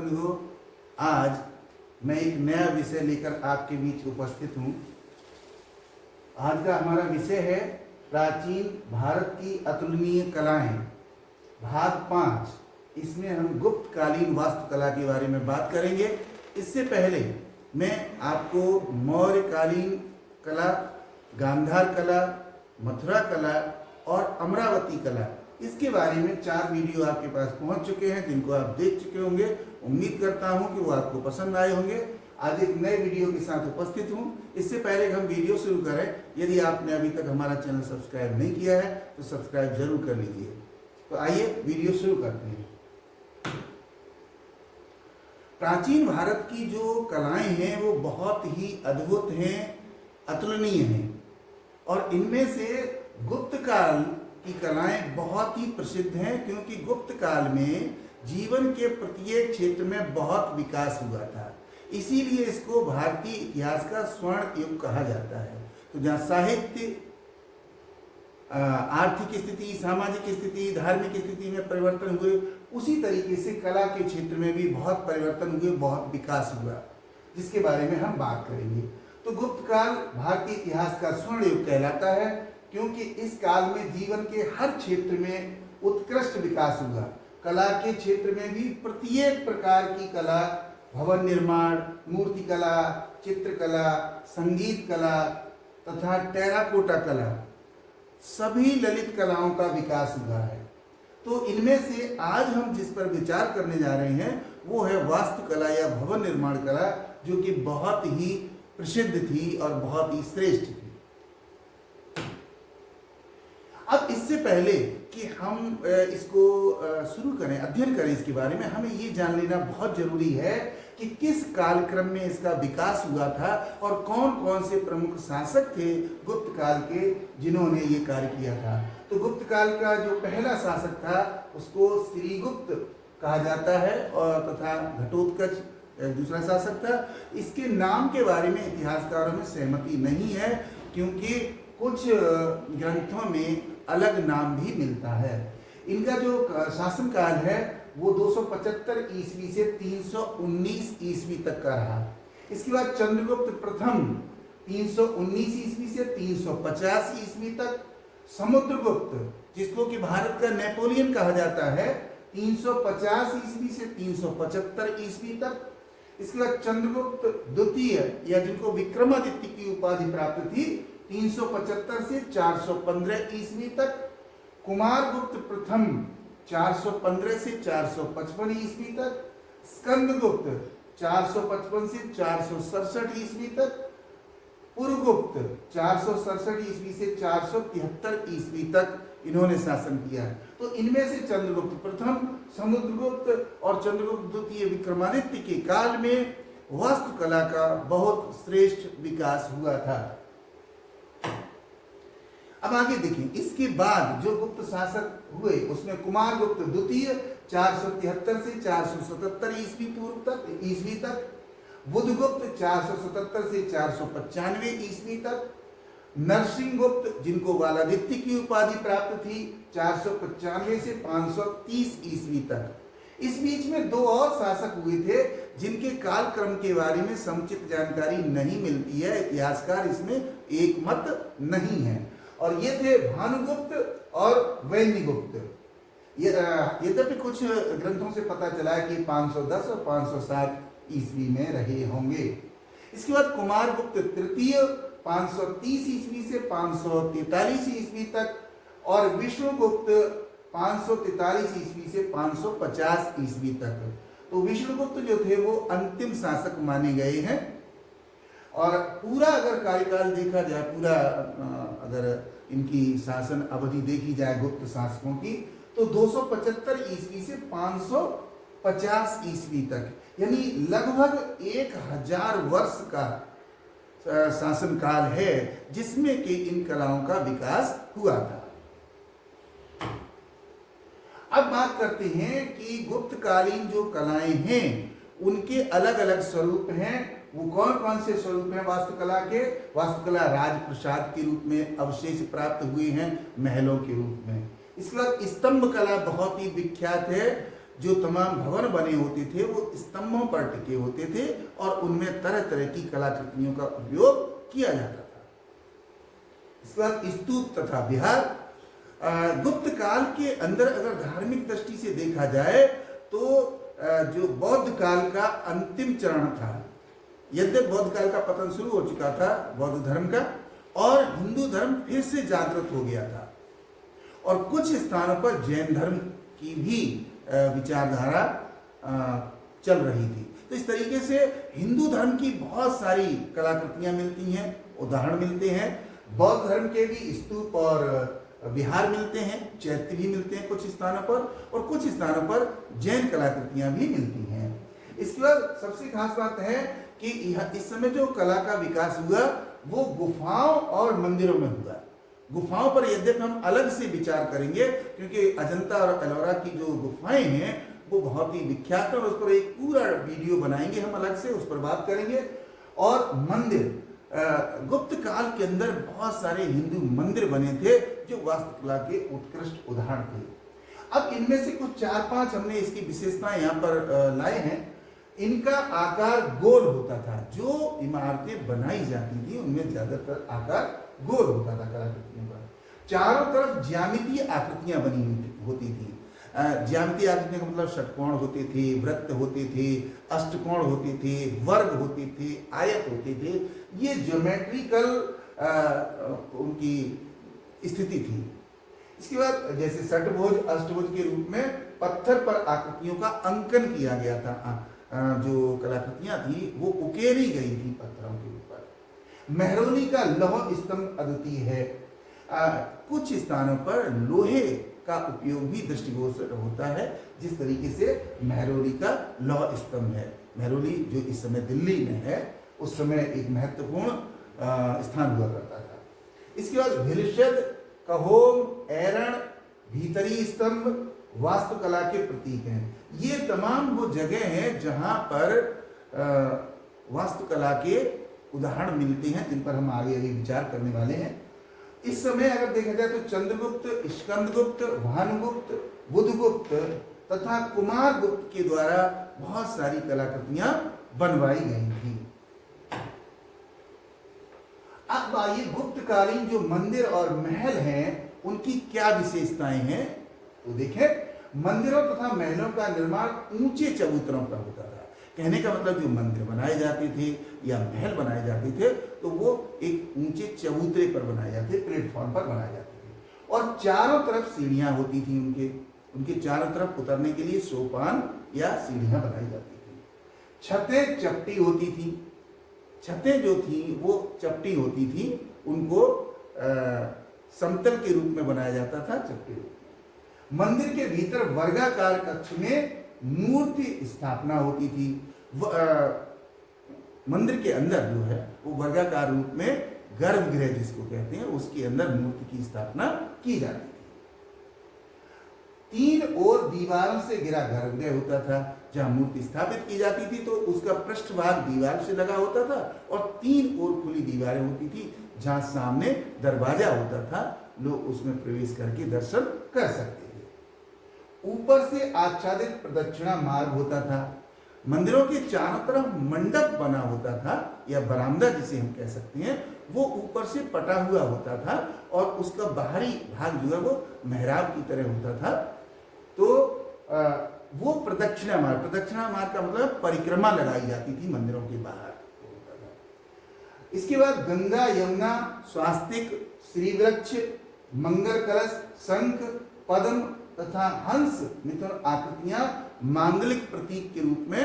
बंधुओं, आज मैं एक नया विषय लेकर आपके बीच उपस्थित हूँ। आज का हमारा विषय है प्राचीन भारत की अतुलनीय कलाएं, भाग 5। इसमें हम गुप्तकालीन वास्तुकला के बारे में बात करेंगे। इससे पहले मैं आपको मौर्यकालीन कला, गांधार कला, मथुरा कला और अमरावती कला, इसके बारे में 4 वीडियो आपके पास पहुंच चुके हैं, जिनको आप देख चुके होंगे। उम्मीद करता हूं कि वो आपको पसंद आए होंगे। आज एक नए वीडियो के साथ उपस्थित हूं। इससे पहले हम वीडियो शुरू करें, यदि आपने अभी तक हमारा चैनल सब्सक्राइब नहीं किया है तो सब्सक्राइब जरूर कर लीजिए। तो आइए वीडियो शुरू करते हैं। प्राचीन भारत की जो कलाएं हैं वो बहुत ही अद्भुत हैं, अतुलनीय हैं, और इनमें से गुप्त काल की कलाएं बहुत ही प्रसिद्ध हैं, क्योंकि गुप्त काल में जीवन के प्रत्येक क्षेत्र में बहुत विकास हुआ था। इसीलिए इसको भारतीय इतिहास का स्वर्ण युग कहा जाता है। तो जहाँ साहित्य, आर्थिक स्थिति, सामाजिक स्थिति, धार्मिक स्थिति में परिवर्तन हुए, उसी तरीके से कला के क्षेत्र में भी बहुत परिवर्तन हुए, बहुत विकास हुआ, जिसके बारे में हम बात करेंगे। तो गुप्त काल भारतीय इतिहास का स्वर्ण युग कहलाता है, क्योंकि इस काल में जीवन के हर क्षेत्र में उत्कृष्ट विकास हुआ। कला के क्षेत्र में भी प्रत्येक प्रकार की कला, भवन निर्माण, मूर्ति कला, चित्रकला, संगीत कला तथा टेराकोटा कला, सभी ललित कलाओं का विकास हुआ है। तो इनमें से आज हम जिस पर विचार करने जा रहे हैं वो है वास्तुकला या भवन निर्माण कला, जो कि बहुत ही प्रसिद्ध थी और बहुत ही श्रेष्ठ थी। अब इससे पहले कि हम इसको शुरू करें, अध्ययन करें इसके बारे में, हमें ये जान लेना बहुत जरूरी है कि किस कालक्रम में इसका विकास हुआ था और कौन कौन से प्रमुख शासक थे गुप्त काल के जिन्होंने ये कार्य किया था। तो गुप्त काल का जो पहला शासक था उसको श्रीगुप्त कहा जाता है, और तथा घटोत्कच दूसरा शासक था। इसके नाम के बारे में इतिहासकारों में सहमति नहीं है, क्योंकि कुछ ग्रंथों में अलग नाम भी मिलता है। इनका जो शासनकाल है वो 275 ईस्वी से 319 ईस्वी तक का रहा। इसके बाद चंद्रगुप्त प्रथम 319 ईस्वी से 350 ईस्वी तक, समुद्रगुप्त जिसको कि भारत का नेपोलियन कहा जाता है 350 ईस्वी से 375 ईस्वी तक। इसके बाद चंद्रगुप्त द्वितीय, या जिनको विक्रमादित्य की उपाधि प्राप्त थी, 375 से 415 ईस्वी तक। कुमारगुप्त प्रथम 415 से 455 ईस्वी तक। स्कंदगुप्त 455 से 467 ईस्वी तक। पुरगुप्त 467 ईस्वी से 473 ईस्वी तक इन्होंने शासन किया। तो इनमें से चंद्रगुप्त प्रथम, समुद्रगुप्त और चंद्रगुप्त द्वितीय विक्रमादित्य के काल में वास्तुकला का बहुत श्रेष्ठ विकास हुआ था। अब आगे देखें, इसके बाद जो गुप्त शासक हुए उसमें कुमारगुप्त द्वितीय 473 से 477 ईस्वी तक, बुधगुप्त 477 से 495 ईस्वी तक, नरसिंहगुप्त जिनको बालादित्य की उपाधि प्राप्त थी 495 से 530 ईस्वी तक। इस बीच में 2 और शासक हुए थे जिनके कालक्रम के बारे में समुचित जानकारी नहीं मिलती है। इतिहासकार इसमें एक मत नहीं है, और ये थे भानुगुप्त और वैन्यगुप्त। यद्यपि कुछ ग्रंथों से पता चला है कि 510 और 560 ईस्वी में रहे होंगे। इसके बाद कुमारगुप्त तृतीय 530 ईस्वी से 543 ईस्वी तक, और विष्णुगुप्त 543 ईस्वी से 550 ईस्वी तक। तो विष्णुगुप्त जो थे वो अंतिम शासक माने गए हैं। और पूरा अगर कार्यकाल देखा जाए, पूरा अगर इनकी शासन अवधि देखी जाए गुप्त शासकों की, तो 275 ईस्वी से 550 ईस्वी तक, यानी लगभग 1000 वर्ष का शासनकाल है जिसमें कि इन कलाओं का विकास हुआ था। अब बात करते हैं कि गुप्तकालीन जो कलाएं हैं उनके अलग अलग स्वरूप हैं। वो कौन कौन से स्वरूप हैं वास्तुकला के? वास्तुकला राजप्रसाद के रूप में अवशेष प्राप्त हुए हैं, महलों के रूप में। इसके बाद स्तंभ कला बहुत ही विख्यात है, जो तमाम भवन बने होते थे वो स्तंभों पर टिके होते थे और उनमें तरह तरह की कलाकृतियों का उपयोग किया जाता था। इसके बाद स्तूप तथा विहार। गुप्त काल के अंदर अगर धार्मिक दृष्टि से देखा जाए तो जो बौद्ध काल का अंतिम चरण था, यद्यपि बौद्ध काल का पतन शुरू हो चुका था बौद्ध धर्म का, और हिंदू धर्म फिर से जागृत हो गया था, और कुछ स्थानों पर जैन धर्म की भी विचारधारा चल रही थी। तो इस तरीके से हिंदू धर्म की बहुत सारी कलाकृतियां मिलती हैं, उदाहरण मिलते हैं। बौद्ध धर्म के भी स्तूप और विहार मिलते हैं, चैत्य भी मिलते हैं कुछ स्थानों पर, और कुछ स्थानों पर जैन कलाकृतियां भी मिलती हैं। इसके बाद सबसे खास बात है कि इस समय जो कला का विकास हुआ वो गुफाओं और मंदिरों में हुआ। गुफाओं पर यद्यपि हम अलग से विचार करेंगे, क्योंकि अजंता और एलोरा की जो गुफाएं हैं वो बहुत ही विख्यात है, और उस पर एक पूरा वीडियो बनाएंगे हम अलग से, उस पर बात करेंगे। और मंदिर, गुप्त काल के अंदर बहुत सारे हिंदू मंदिर बने थे जो वास्तुकला के उत्कृष्ट उदाहरण थे। अब इनमें से कुछ 4-5 हमने इसकी विशेषताएं यहाँ पर लाए हैं। इनका आकार गोल होता था, जो इमारतें बनाई जाती थी उनमें ज्यादातर आकार गोल होता था कलाकृतियों का। चारों तरफ ज्यामितीय आकृतियां बनी होती थी। ज्यामितीय आकृतियों का मतलब षटकोण होते थे, वृत्त होते थे, अष्टकोण होते थे, वर्ग होते थे, आयत होते थे। ये ज्योमेट्रिकल उनकी स्थिति थी। इसके बाद जैसे षटभुज, अष्टभुज के रूप में पत्थर पर आकृतियों का अंकन किया गया था। जो कलाकृतियां थी वो उकेरी गई थी पत्थरों के ऊपर। मेहरौली का लौह स्तंभ अद्वितीय है। कुछ स्थानों पर लोहे का उपयोग भी दृष्टिगोचर होता है, जिस तरीके से मेहरौली का लौह स्तंभ है। मेहरौली जो इस समय दिल्ली में है, उस समय एक महत्वपूर्ण स्थान हुआ करता था। इसके बाद भिलषद, कहोम, ऐरण, भीतरी स्तंभ वास्तुकला के प्रतीक हैं। ये तमाम वो जगह हैं जहां पर वास्तुकला के उदाहरण मिलते हैं, जिन पर हम आगे अभी विचार करने वाले हैं। इस समय अगर देखा जाए तो चंद्रगुप्त, स्कंदगुप्त, भानुगुप्त, बुधगुप्त तथा कुमारगुप्त के द्वारा बहुत सारी कलाकृतियां बनवाई गई थी। अब आइए गुप्तकालीन जो मंदिर और महल हैं उनकी क्या विशेषताएं हैं तो देखें। मंदिरों तथा महलों का निर्माण ऊंचे चबूतरों पर होता था। कहने का मतलब जो मंदिर बनाए जाते थे या महल बनाए जाते थे तो वो एक ऊंचे चबूतरे पर बनाए जाते, प्लेटफॉर्म पर बनाए जाते थे, और चारों तरफ सीढ़ियां होती थी। उनके चारों तरफ उतरने के लिए सोपान या सीढ़ियां बनाई जाती थी। छतें चपटी होती थी। छतें जो थी वो चपटी होती थी, उनको समतल के रूप में बनाया जाता था, चपटी रूप में। मंदिर के भीतर वर्गाकार कक्ष में मूर्ति स्थापना होती थी। मंदिर के अंदर जो है वो वर्गाकार रूप में गर्भगृह जिसको कहते हैं, उसके अंदर मूर्ति की स्थापना की जाती थी। 3 ओर दीवारों से घिरा गर्भगृह होता था। जहां मूर्ति स्थापित की जाती थी तो उसका पृष्ठभाग दीवार से लगा होता था, और 3 ओर खुली दीवारें होती थी जहां सामने दरवाजा होता था, लोग उसमें प्रवेश करके दर्शन कर सकते थे। ऊपर से आच्छादित प्रदक्षिणा मार्ग होता था। मंदिरों के चारों तरफ मंडप बना होता था या बरामदा जिसे हम कह सकते हैं, वो ऊपर से पटा हुआ होता था, और उसका बाहरी भाग जो है वो मेहराब की तरह होता था। तो वो प्रदक्षिणा मार्ग का मतलब परिक्रमा लगाई जाती थी मंदिरों के बाहर होता था। इसके बाद गंगा, यमुना, स्वास्तिक, श्रीवृक्ष, मंगल कलश, शंख, पद्म तथा हंस मिथुन आकृतियां मांगलिक प्रतीक के रूप में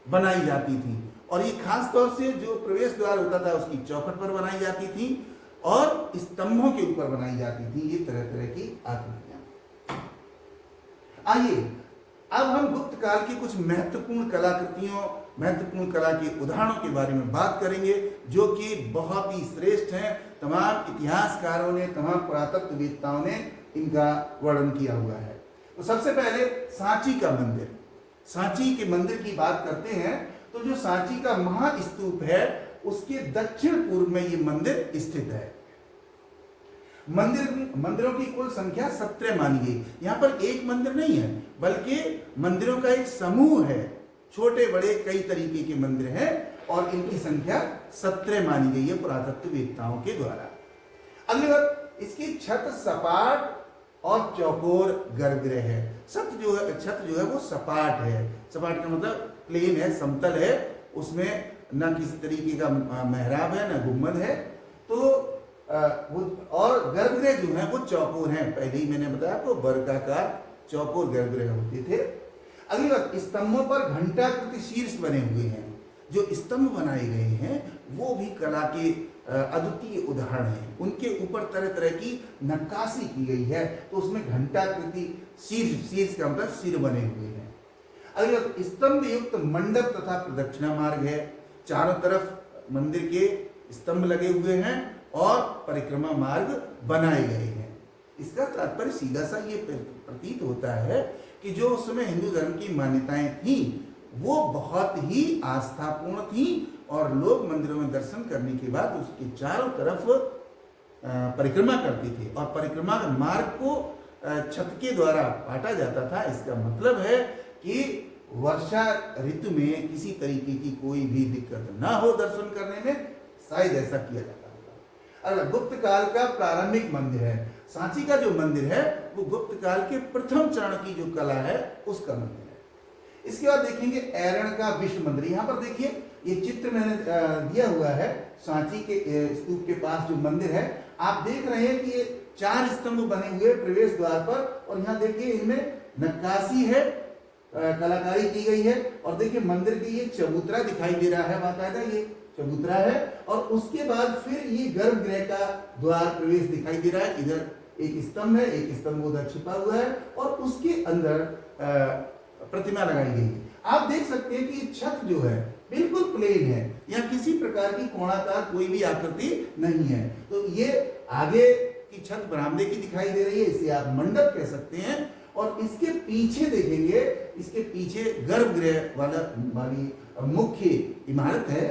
बनाई जाती थी, और ये खास तौर से जो प्रवेश द्वार होता था उसकी चौखट पर बनाई जाती थी और स्तंभों के ऊपर बनाई जाती थी ये तरह तरह की आकृतियां। आइए अब हम गुप्त काल की कुछ महत्वपूर्ण कला के उदाहरणों के बारे में बात करेंगे, जो कि बहुत ही श्रेष्ठ हैं। तमाम इतिहासकारों ने, तमाम पुरातत्ववेत्ताओं ने इनका वर्णन किया हुआ है। तो सबसे पहले सांची का मंदिर। सांची के मंदिर की बात करते हैं तो जो सांची का महास्तूप है उसके दक्षिण पूर्व में ये मंदिर स्थित है। मंदिरों की कुल संख्या 17 मानी गई। यहाँ पर एक मंदिर नहीं है, बल्कि मंदिरों का एक समूह है, छोटे बड़े कई तरीके के मंदिर हैं और इनकी संख्या 17 मानी गई है पुरातत्ववेत्ताओं के द्वारा। अगली बात, इसकी छत सपाट और चौकोर गर्भगृह है। छत जो है वो सपाट है। सपाट का मतलब प्लेन है, समतल है, उसमें न किसी तरीके का मेहराब है न गुम्बद है। तो वो और गर्भगृह जो है वो चौकोर हैं। पहले ही मैंने बताया आपको वर्गाकार चौकोर गर्भगृह होते थे। अगली बात, स्तंभों पर घंटाकृति शीर्ष बने हुए हैं। जो स्तंभ बनाए गए हैं वो भी कला के अद्वितीय उदाहरण हैं। उनके ऊपर तरह तरह की नक्काशी की गई है, तो उसमें घंटाकृति शीर्ष का मतलब सिर बने हुए हैं। अगली बात, स्तंभ युक्त मंडप तथा प्रदक्षिणा मार्ग है। चारों तरफ मंदिर के स्तंभ लगे हुए हैं और परिक्रमा मार्ग बनाए गए हैं। इसका तात्पर्य सीधा सा ये प्रतीत होता है कि जो उस समय हिंदू धर्म की मान्यताएं थी वो बहुत ही आस्थापूर्ण थी और लोग मंदिरों में दर्शन करने के बाद उसके चारों तरफ परिक्रमा करते थे और परिक्रमा मार्ग को छत के द्वारा काटा जाता था। इसका मतलब है कि वर्षा ऋतु में किसी तरीके की कोई भी दिक्कत ना हो दर्शन करने में, शायद ऐसा किया जाता होगा। अगर गुप्त काल का प्रारंभिक मंदिर है, सांची का जो मंदिर है वो गुप्त काल के प्रथम चरण की जो कला है उसका मंदिर है। इसके बाद देखेंगे ऐरण का विष्णु मंदिर। यहाँ पर देखिए ये चित्र मैंने दिया हुआ है, सांची के स्तूप के पास जो मंदिर है। आप देख रहे हैं कि ये 4 स्तंभ बने हुए प्रवेश द्वार पर और यहाँ देखिए इनमें नक्काशी है, कलाकारी की गई है। और देखिए मंदिर की ये चबूतरा दिखाई दे रहा है, बाकायदा ये चबूतरा है। और उसके बाद फिर ये गर्भगृह का द्वार प्रवेश दिखाई दे रहा है। इधर एक स्तंभ है, एक स्तंभ उधर छिपा हुआ है और उसके अंदर प्रतिमा लगाई गई है। आप देख सकते हैं कि छत जो है बिल्कुल प्लेन है, यहाँ किसी प्रकार की कोणाकार कोई भी आकृति नहीं है। तो ये आगे की छत बरामदे की दिखाई दे रही है, इसे आप मंडप कह सकते हैं। और इसके पीछे देखेंगे, इसके पीछे गर्भगृह वाली मुख्य इमारत है,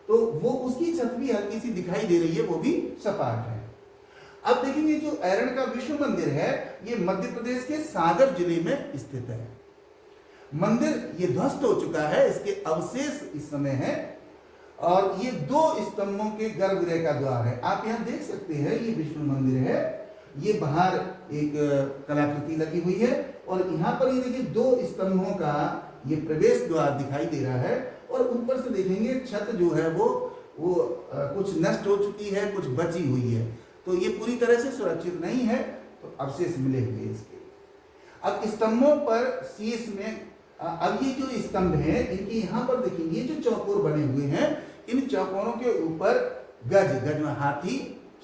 तो वो उसकी छत भी हल्की सी दिखाई दे रही है, वो भी सपाट है। अब देखेंगे जो ऐरण का विष्णु मंदिर है ये मध्य प्रदेश के सागर जिले में स्थित है। मंदिर ये ध्वस्त हो चुका है, इसके अवशेष इस समय है और ये 2 स्तंभों के गर्भगृह का द्वार है। आप यहाँ देख सकते हैं ये विष्णु मंदिर है, ये बाहर एक कलाकृति लगी हुई है और यहाँ पर ये देखिए 2 स्तंभों का ये प्रवेश द्वार दिखाई दे रहा है। और ऊपर से देखेंगे छत जो है वो कुछ नष्ट हो चुकी है, कुछ बची हुई है, तो ये पूरी तरह से सुरक्षित नहीं है, तो अवशेष मिले हुए इसके। अब स्तंभों पर शीर्ष में अब ये जो स्तंभ हैं इनके यहाँ पर देखेंगे ये जो चौकोर बने हुए हैं, इन चौकोरों के ऊपर गज में हाथी,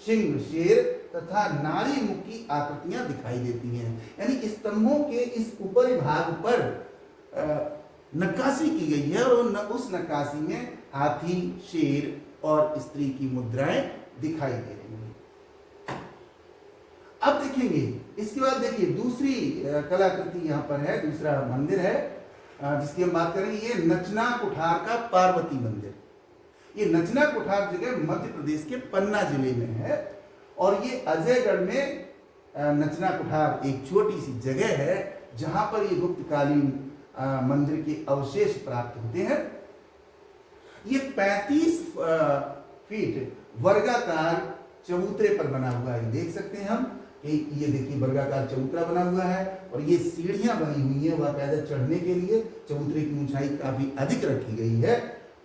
सिंह, शेर तथा नारी मुख की आकृतियां दिखाई देती हैं। यानी स्तंभों के इस ऊपरी भाग पर नक्काशी की गई है और उस नक्काशी में हाथी, शेर और स्त्री की मुद्राएं दिखाई दे रही हैं। अब देखेंगे इसके बाद देखिए दूसरी कलाकृति यहाँ पर है, दूसरा मंदिर है जिसकी हम बात करेंगे। ये नचना कुठार का पार्वती मंदिर। ये नचना कुठार जगह मध्य प्रदेश के पन्ना जिले में है और ये अजयगढ़ में नचना कुठार एक छोटी सी जगह है जहां पर ये गुप्तकालीन मंदिर के अवशेष प्राप्त होते हैं। ये 35 फीट वर्गाकार चबूतरे पर बना हुआ है, देख सकते हैं हम कि ये देखिए वर्गाकार चबूतरा बना हुआ है और ये सीढ़ियां बनी हुई है बाकायदा चढ़ने के लिए। चबूतरे की ऊंचाई काफी अधिक रखी गई है,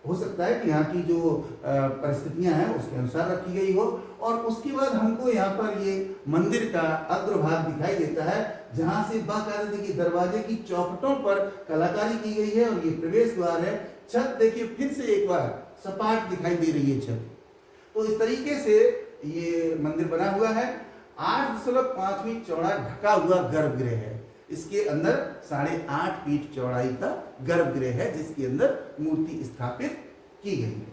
हो सकता है कि यहाँ की जो परिस्थितियां हैं उसके अनुसार रखी गई हो। और उसके बाद हमको यहाँ पर ये मंदिर का अग्रभाग दिखाई देता है जहां से बाकायदा देखिए दरवाजे की चौखटों पर कलाकारी की गई है और ये प्रवेश द्वार है। छत देखिए फिर से एक बार सपाट दिखाई दे रही है छत। तो इस तरीके से ये मंदिर बना हुआ है। 8.5 फीट चौड़ा ढका हुआ गर्भगृह है। इसके अंदर 8.5 फीट चौड़ाई का गर्भगृह है जिसके अंदर मूर्ति स्थापित की गई है।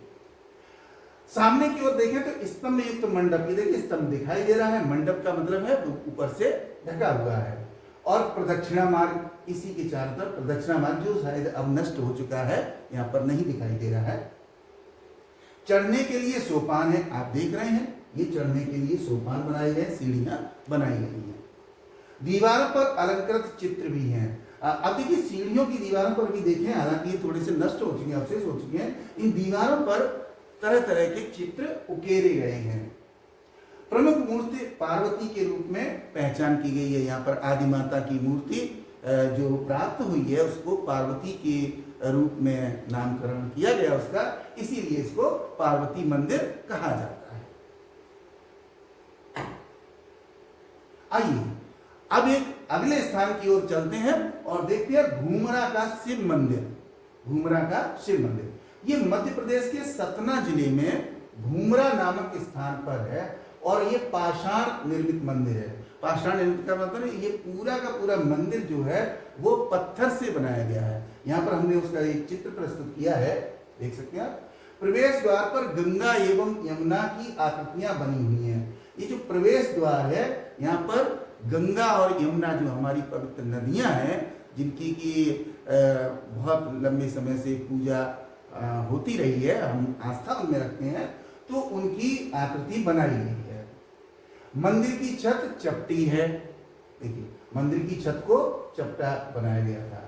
सामने की ओर देखें तो स्तंभ युक्त मंडप, ये देखिए स्तंभ दिखाई दे रहा है, मंडप का मतलब है ऊपर से ढका हुआ है। और प्रदक्षिणा मार्ग इसी के चारों तरफ, प्रदक्षिणा मार्ग जो शायद अब नष्ट हो चुका है, यहाँ पर नहीं दिखाई दे रहा है। चढ़ने के लिए सोपान है, आप देख रहे हैं ये चढ़ने के लिए सोपान बनाए गए, सीढ़ियां बनाई गई हैं। दीवारों पर अलंकृत चित्र भी हैं। अब देखिए सीढ़ियों की दीवारों पर भी देखें, हालांकि ये थोड़े से नष्ट हो चुके हैं, अवशेष हो चुके हैं, इन दीवारों पर तरह तरह के चित्र उकेरे गए हैं। प्रमुख मूर्ति पार्वती के रूप में पहचान की गई है। यहाँ पर आदि माता की मूर्ति जो प्राप्त हुई है उसको पार्वती के रूप में नामकरण किया गया उसका, इसीलिए इसको पार्वती मंदिर कहा जाता है। आइए अब एक अगले स्थान की ओर चलते हैं और देखते हैं घूमरा का शिव मंदिर। घूमरा का शिव मंदिर ये मध्य प्रदेश के सतना जिले में घूमरा नामक स्थान पर है और ये पाषाण निर्मित मंदिर है। पाषाण निर्मित का मतलब है ये पूरा का पूरा मंदिर जो है वो पत्थर से बनाया गया है। यहाँ पर हमने उसका एक चित्र प्रस्तुत किया है, देख सकते हैं आप। प्रवेश द्वार पर गंगा एवं यमुना की आकृतियां बनी हुई हैं। ये जो प्रवेश द्वार है यहाँ पर गंगा और यमुना जो हमारी पवित्र नदियां हैं, जिनकी की बहुत लंबे समय से पूजा होती रही है, हम आस्था उनमें रखते हैं, तो उनकी आकृति बनाई गई है। मंदिर की छत चपटी है, देखिए मंदिर की छत को चपटा बनाया गया था।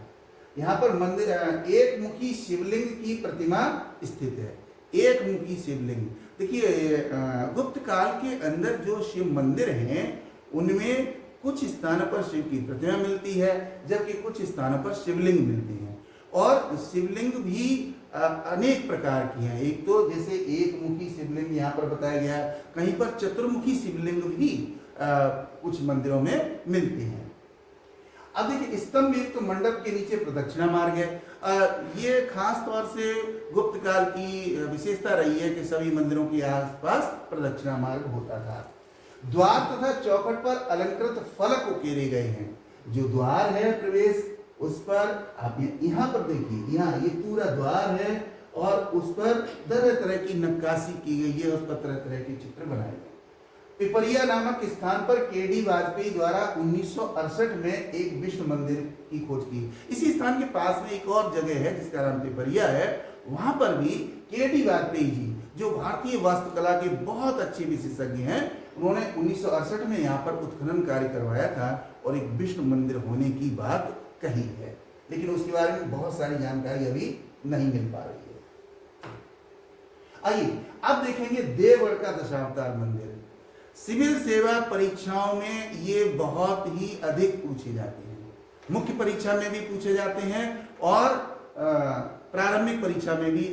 यहाँ पर मंदिर एक मुखी शिवलिंग की प्रतिमा स्थित है। एक मुखी शिवलिंग, देखिए गुप्त काल के अंदर जो शिव मंदिर हैं उनमें कुछ स्थानों पर शिव की प्रतिमा मिलती है, जबकि कुछ स्थानों पर शिवलिंग मिलती है। और शिवलिंग भी अनेक प्रकार की हैं। एक तो जैसे एक मुखी शिवलिंग यहाँ पर बताया गया, कहीं पर चतुर्मुखी शिवलिंग भी कुछ मंदिरों में मिलती हैं। अब देखिए स्तंभ युक्त मंडप के नीचे प्रदक्षिणा मार्ग है। ये खास तौर से गुप्त काल की विशेषता रही है कि सभी मंदिरों के आसपास प्रदक्षिणा मार्ग होता था। द्वार तथा चौखट पर अलंकृत फलक उकेरे गए हैं। जो द्वार है प्रवेश, उस पर आप यहाँ पर देखिए, यहाँ ये पूरा द्वार है और उस पर तरह तरह की नक्काशी की गई है, उस पर तरह तरह के चित्र बनाए गए। पिपरिया नामक स्थान पर केडी वाजपेयी द्वारा 1968 में एक विष्णु मंदिर की खोज की। इसी स्थान के पास में एक और जगह है जिसका नाम पिपरिया है, वहां पर भी केडी वाजपेयी जी जो भारतीय वास्तुकला के बहुत अच्छे विशेषज्ञ हैं, उन्होंने 1968 में यहाँ पर उत्खनन कार्य करवाया था और एक विष्णु मंदिर होने की बात कही है, लेकिन उसके बारे में बहुत सारी जानकारी अभी नहीं मिल पा रही है। आइए अब देखेंगे देवगढ़ का दशावतार मंदिर। सिविल सेवा परीक्षाओं में ये बहुत ही अधिक पूछे जाते हैं, मुख्य परीक्षा में भी पूछे जाते हैं और प्रारंभिक परीक्षा में भी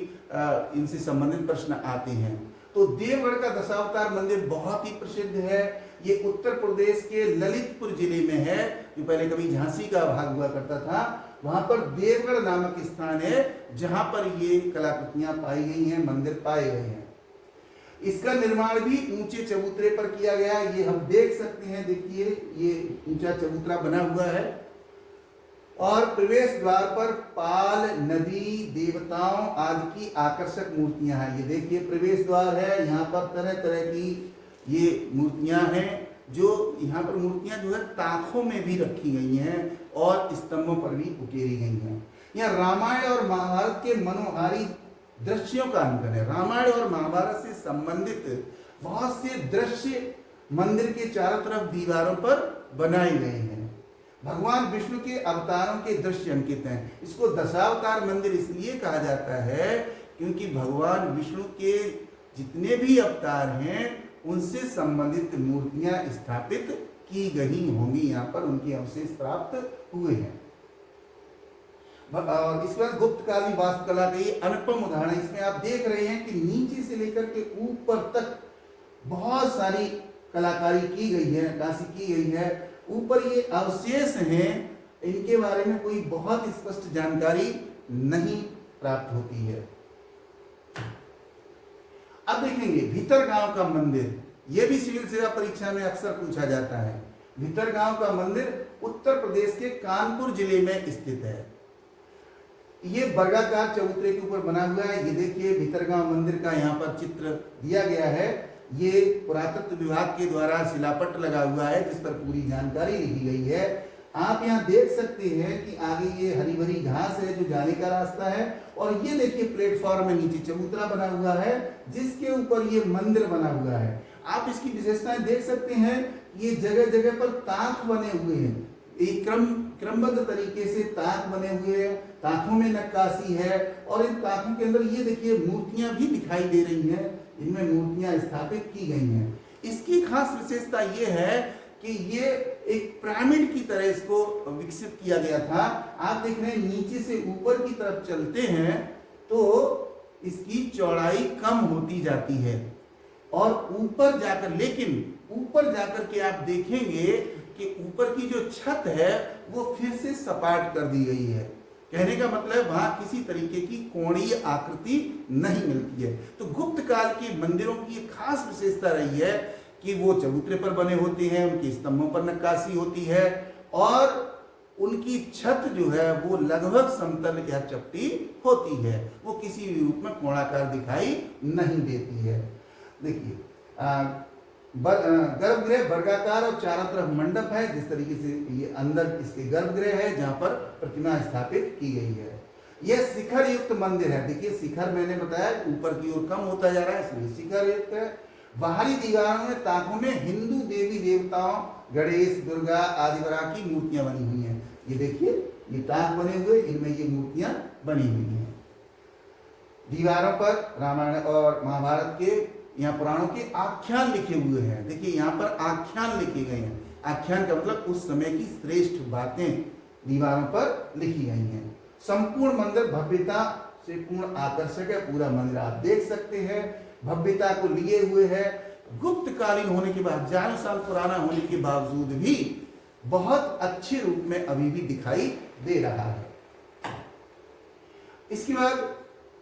इनसे संबंधित प्रश्न आते हैं। तो देवगढ़ का दशावतार मंदिर बहुत ही प्रसिद्ध है। ये उत्तर प्रदेश के ललितपुर जिले में है, जो पहले कभी झांसी का भाग हुआ करता था। वहां पर देवगढ़ नामक स्थान है जहां पर ये कलाकृतियां पाई गई हैं, मंदिर पाए गए हैं। इसका निर्माण भी ऊंचे चबूतरे पर किया गया। ये हम देख सकते हैं, देखिए ये ऊंचा चबूतरा बना हुआ है और प्रवेश द्वार पर पाल, नदी, देवताओं आदि की आकर्षक मूर्तियां हैं। ये देखिए प्रवेश द्वार है, यहाँ पर तरह तरह की ये मूर्तियां हैं। जो यहाँ पर मूर्तियां जो है ताकों में भी रखी गई हैं और स्तंभों पर भी उकेरी गई हैं। यहाँ रामायण और महाभारत के मनोहारी दृश्यों का अंकन है। रामायण और महाभारत से संबंधित बहुत से दृश्य मंदिर के चारों तरफ दीवारों पर बनाए गए हैं। भगवान विष्णु के अवतारों के दृश्य अंकित हैं। इसको दशावतार मंदिर इसलिए कहा जाता है क्योंकि भगवान विष्णु के जितने भी अवतार हैं उनसे संबंधित मूर्तियां स्थापित की गई होंगी। यहाँ पर उनके अवशेष प्राप्त हुए हैं। और इसके बाद गुप्त कालीन वास्तुकला का ये अनुपम उदाहरण, इसमें आप देख रहे हैं कि नीचे से लेकर के ऊपर तक बहुत सारी कलाकारी की गई है, नक्काशी की गई है। ऊपर ये अवशेष हैं, इनके बारे में कोई बहुत स्पष्ट जानकारी नहीं प्राप्त होती है। अब देखेंगे भीतरगांव का मंदिर। यह भी सिविल सेवा परीक्षा में अक्सर पूछा जाता है। भीतरगांव का मंदिर उत्तर प्रदेश के कानपुर जिले में स्थित है। ये वर्गाकार चबूतरे के ऊपर बना हुआ है। ये देखिए भीतरगांव मंदिर का यहाँ पर चित्र दिया गया है। ये पुरातत्व विभाग के द्वारा शिलापट लगा हुआ है जिस पर पूरी जानकारी लिखी गई है। आप यहाँ देख सकते हैं कि आगे ये हरी भरी घास है जो जाने का रास्ता है और ये देखिए प्लेटफॉर्म में नीचे चबूतरा बना हुआ है जिसके ऊपर ये मंदिर बना हुआ है। आप इसकी विशेषताएं देख सकते हैं। ये जगह जगह पर ताक बने हुए हैं, एक क्रमबद्ध तरीके से ताक बने हुए हैं, ताकों में नक्काशी है और इन ताकों के अंदर ये देखिए मूर्तियां भी दिखाई दे रही हैं, इनमें मूर्तियां स्थापित की गई हैं। इसकी खास विशेषता ये है कि ये एक पिरामिड की तरह इसको विकसित किया गया था। आप देख रहे हैं नीचे से ऊपर की तरफ चलते हैं तो इसकी चौड़ाई कम होती जाती है और ऊपर जाकर, लेकिन ऊपर जाकर के आप देखेंगे कि ऊपर की जो छत है वो फिर से सपाट कर दी गई है। कहने का मतलब वहां किसी तरीके की कोणीय आकृति नहीं मिलती है। तो गुप्त काल के मंदिरों की एक खास विशेषता रही है कि वो चबूतरे पर बने होते हैं, उनकी स्तंभों पर नक्काशी होती है और उनकी छत जो है वो लगभग समतल या चपटी होती है, वो किसी भी रूप में कोणाकार दिखाई नहीं देती है। देखिए गर्भगृह वर्गाकार और चारों तरफ मंडप है, जिस तरीके से ये अंदर इसके गर्भगृह है जहां पर प्रतिमा स्थापित की गई है। यह शिखर युक्त मंदिर है। देखिए शिखर मैंने बताया ऊपर की ओर कम होता जा रहा है, इसलिए शिखर युक्त है। बाहरी दीवारों में ताकों में हिंदू देवी देवताओं गणेश, दुर्गा आदि वगैरह की मूर्तियां बनी हुई हैं। ये देखिए ये ताक बने हुए, इनमें ये मूर्तियां बनी हुई हैं। दीवारों पर रामायण और महाभारत के यहाँ पुराणों के आख्यान लिखे हुए हैं। देखिए यहाँ पर आख्यान लिखे गए हैं। आख्यान का मतलब उस समय की श्रेष्ठ बातें दीवारों पर लिखी गई हैं। संपूर्ण मंदिर भव्यता से पूर्ण आकर्षक है। पूरा मंदिर आप देख सकते हैं, भव्यता को लिए हुए है। गुप्त कालीन होने के बाद, 1000 साल पुराना होने के बावजूद भी बहुत अच्छे रूप में अभी भी दिखाई दे रहा है। इसके बाद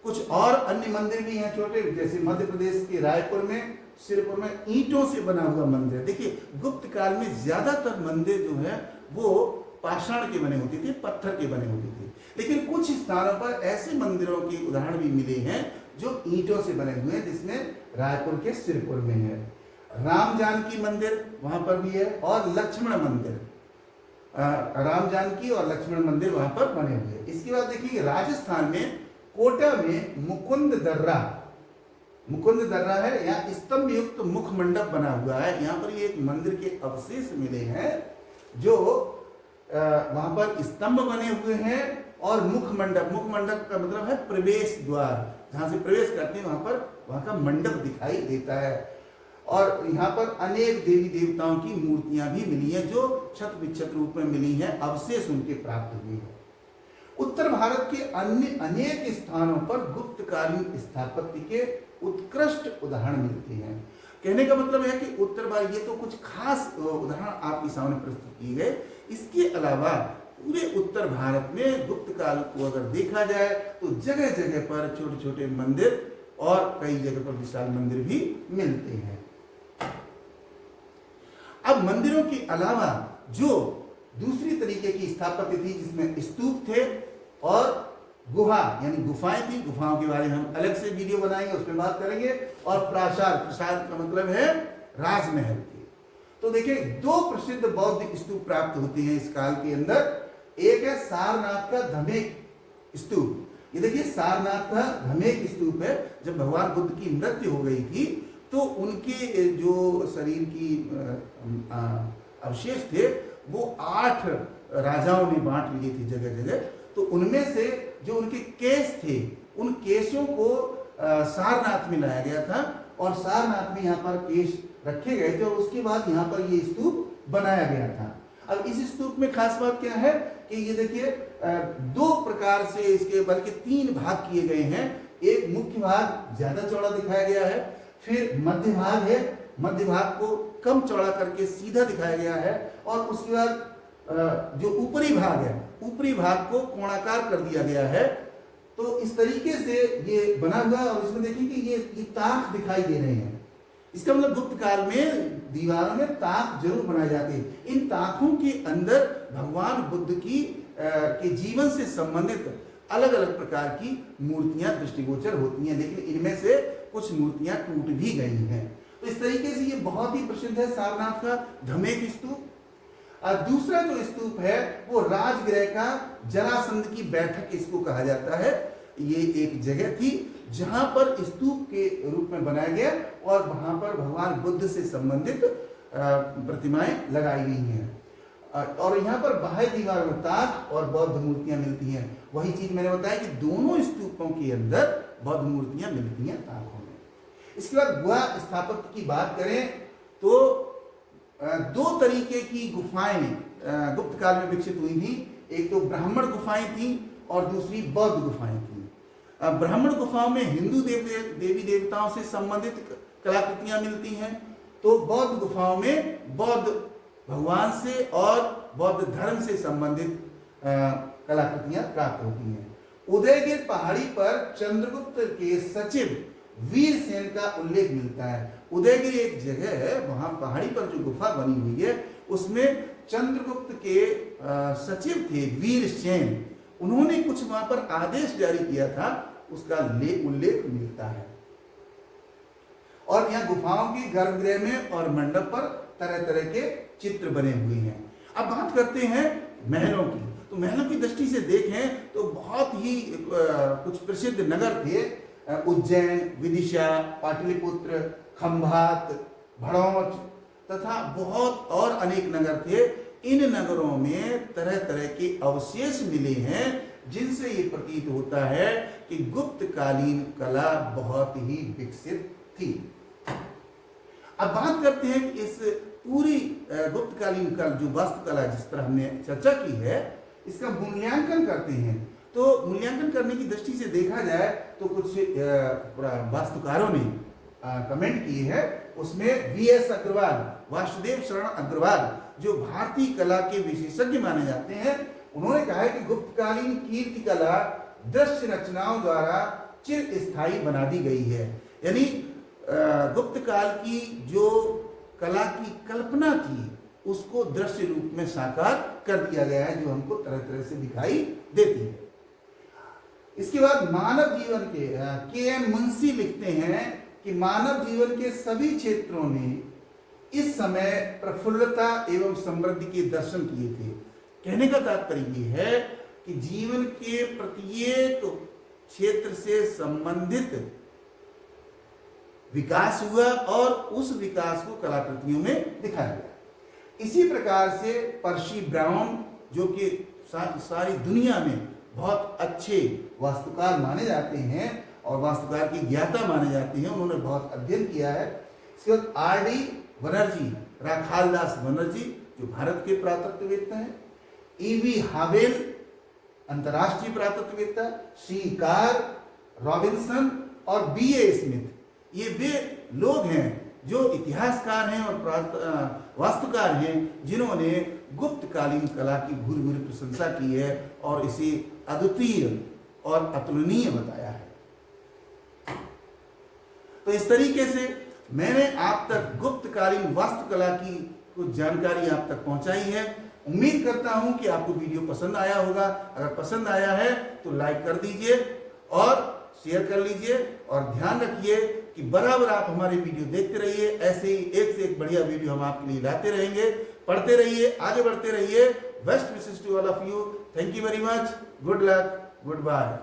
कुछ और अन्य मंदिर भी हैं छोटे, जैसे मध्य प्रदेश के रायपुर में, सिरपुर में ईंटों से बना हुआ मंदिर। देखिए गुप्त काल में ज्यादातर मंदिर जो है वो पाषाण के बने होते थे, पत्थर के बने होते थे, लेकिन कुछ स्थानों पर ऐसे मंदिरों के उदाहरण भी मिले हैं जो ईंटों से बने हुए हैं, जिसमें रायपुर के सिरपुर में है। राम जानकी मंदिर वहां पर भी है और लक्ष्मण मंदिर, राम जानकी और लक्ष्मण मंदिर वहां पर बने हुए हैं। इसके बाद देखिए राजस्थान में कोटा में मुकुंद दर्रा है, यहाँ स्तंभ युक्त मुख मंडप बना हुआ है। यहाँ पर ये एक मंदिर के अवशेष मिले हैं जो वहां पर स्तंभ बने हुए हैं और मुख मंडप का मतलब है प्रवेश द्वार, जहां से प्रवेश करते हैं वहां का मंडप दिखाई देता है। और यहाँ पर अनेक देवी देवताओं की मूर्तियां भी मिली हैं जो छत विच्छत रूप में मिली हैं, अवशेष उनके प्राप्त हुए हैं। उत्तर भारत के अन्य अनेक स्थानों पर गुप्तकालीन स्थापत्य के उत्कृष्ट उदाहरण मिलते हैं। कहने का मतलब है कि उत्तर भारत, ये तो कुछ खास उदाहरण आपके सामने प्रस्तुत किए गए। इसके अलावा पूरे उत्तर भारत में गुप्त काल को अगर देखा जाए तो जगह जगह पर छोटे छोटे मंदिर और कई जगह पर विशाल मंदिर भी मिलते हैं। अब मंदिरों के अलावा जो दूसरी तरीके की स्थापत्य थी, जिसमें स्तूप थे और गुहा यानी गुफाएं थी, गुफाओं के बारे में हम अलग से वीडियो बनाएंगे, उसमें बात करेंगे। और प्रासाद का मतलब है राजमहल के। तो देखिए दो प्रसिद्ध बौद्ध स्तूप प्राप्त होते हैं इस काल के अंदर। एक है सारनाथ का धमेक स्तूप। ये देखिए सारनाथ का धमेक स्तूप है। जब भगवान बुद्ध की मृत्यु हो गई थी तो उनके जो शरीर की अवशेष थे वो 8 राजाओं ने बांट लिए थे जगह जगह। तो उनमें से जो उनके केस थे, उन केसों को सारनाथ में लाया गया था और सारनाथ में यहाँ पर केस रखे गए थे और उसके बाद यहाँ पर ये स्तूप बनाया गया था। अब इस स्तूप में खास बात क्या है कि ये देखिए 2 प्रकार से इसके बल्कि 3 भाग किए गए हैं। एक मुख्य भाग ज्यादा चौड़ा दिखाया गया है, फिर मध्य भाग है, मध्य भाग को कम चौड़ा करके सीधा दिखाया गया है, और उसके बाद जो ऊपरी भाग है, ऊपरी भाग को कोणाकार कर दिया गया है। तो इस तरीके से ये बना हुआ है और इसमें देखिए कि ये ताक दिखाई दे रहे हैं। इसका मतलब गुप्त काल में दीवारों में ताक जरूर बनाए जाते हैं। इन ताकों के अंदर भगवान बुद्ध की के जीवन से संबंधित अलग अलग प्रकार की मूर्तियां दृष्टिगोचर होती हैं, लेकिन इनमें से कुछ मूर्तियां टूट भी गई हैं। तो इस तरीके से ये बहुत ही प्रसिद्ध है सारनाथ का धमेक स्तूप। दूसरा जो स्तूप है वो राजगृह का जरासंध की बैठक इसको कहा जाता है। ये एक जगह थी जहां पर स्तूप के रूप में बनाया गया और वहां पर भगवान बुद्ध से संबंधित प्रतिमाएं लगाई गई हैं। और यहाँ पर बाह्य दीवार में ताक और बौद्ध मूर्तियां मिलती हैं। वही चीज मैंने बताया कि दोनों स्तूपों के अंदर बौद्ध मूर्तियां मिलती हैं ताकों में। इसके बाद गुहा स्थापत्य की बात करें तो दो तरीके की गुफाएं गुप्त काल में विकसित हुई थी। एक तो ब्राह्मण गुफाएं थी और दूसरी बौद्ध गुफाएं थी। ब्राह्मण गुफाओं में हिंदू देवी देवताओं से संबंधित कलाकृतियां मिलती हैं, तो बौद्ध गुफाओं में बौद्ध भगवान से और बौद्ध धर्म से संबंधित कलाकृतियां प्राप्त होती हैं। उदयगिर पहाड़ी पर चंद्रगुप्त के सचिव वीरसेन का उल्लेख मिलता है। उदयगिर एक जगह है, वहां पहाड़ी पर जो गुफा बनी हुई है उसमें चंद्रगुप्त के सचिव थे वीरसेन, उन्होंने कुछ वहां पर आदेश जारी किया था, उसका उल्लेख मिलता है। और यहाँ गुफाओं की गर्भगृह में और मंडप पर तरह तरह के चित्र बने हुए हैं। अब बात करते हैं महलों की। तो महलों की दृष्टि से देखें तो बहुत ही कुछ प्रसिद्ध नगर थे, उज्जैन, विदिशा, पाटलिपुत्र, खंभात, भड़ौच तथा बहुत और अनेक नगर थे। इन नगरों में तरह तरह के अवशेष मिले हैं जिनसे ये प्रतीत होता है कि गुप्त कालीन कला बहुत ही विकसित थी। अब बात करते हैं कि इस पूरी गुप्त कालीन कला जो वास्तुकला जिस पर हमने चर्चा की है, इसका मूल्यांकन करते हैं। तो मूल्यांकन करने की दृष्टि से देखा जाए तो कुछ वास्तुकारों ने कमेंट किए हैं। उसमें वीएस अग्रवाल, वासुदेव शरण अग्रवाल, जो भारतीय कला के विशेषज्ञ माने जाते हैं, उन्होंने कहा है कि गुप्तकालीन कीर्ति कला दृश्य रचनाओं द्वारा चिर स्थायी बना दी गई है। यानी गुप्त काल की जो कला की कल्पना थी उसको दृश्य रूप में साकार कर दिया गया है, जो हमको तरह तरह से दिखाई देती है। इसके बाद मानव जीवन के एन मुंशी लिखते हैं कि मानव जीवन के सभी क्षेत्रों ने इस समय प्रफुल्लता एवं समृद्धि के दर्शन किए थे। कहने का तात्पर्य यह है कि जीवन के प्रत्येक क्षेत्र से संबंधित विकास हुआ और उस विकास को कलाकृतियों में दिखाया गया। इसी प्रकार से पर्सी ब्राउन, जो कि सारी दुनिया में बहुत अच्छे वास्तुकार माने जाते हैं और वास्तुकार की ज्ञाता माने जाते हैं, उन्होंने बहुत अध्ययन किया है। इसके बाद आर.डी. बनर्जी, राखालदास बनर्जी, जो भारत के पुरातत्ववेत्ता हैं, ई.वी. हावेल, अंतर्राष्ट्रीय पुरातत्ववेत्ता, सी. कार, रॉबिन्सन और बी.ए. स्मिथ, ये वे लोग हैं जो इतिहासकार हैं और वास्तुकार हैं जिन्होंने गुप्त कालीन कला की भूरी भूरी प्रशंसा की है और इसे अद्वितीय और अतुलनीय बताया है। तो इस तरीके से मैंने आप तक गुप्त कालीन वास्तुकला की कुछ जानकारी आप तक पहुंचाई है। उम्मीद करता हूं कि आपको वीडियो पसंद आया होगा। अगर पसंद आया है तो लाइक कर दीजिए और शेयर कर लीजिए, और ध्यान रखिए कि बराबर आप हमारे वीडियो देखते रहिए। ऐसे ही एक से एक बढ़िया वीडियो हम आपके लिए लाते रहेंगे। पढ़ते रहिए, आगे बढ़ते रहिए। Best wishes to all of you. Thank you very much. Good luck, good bye.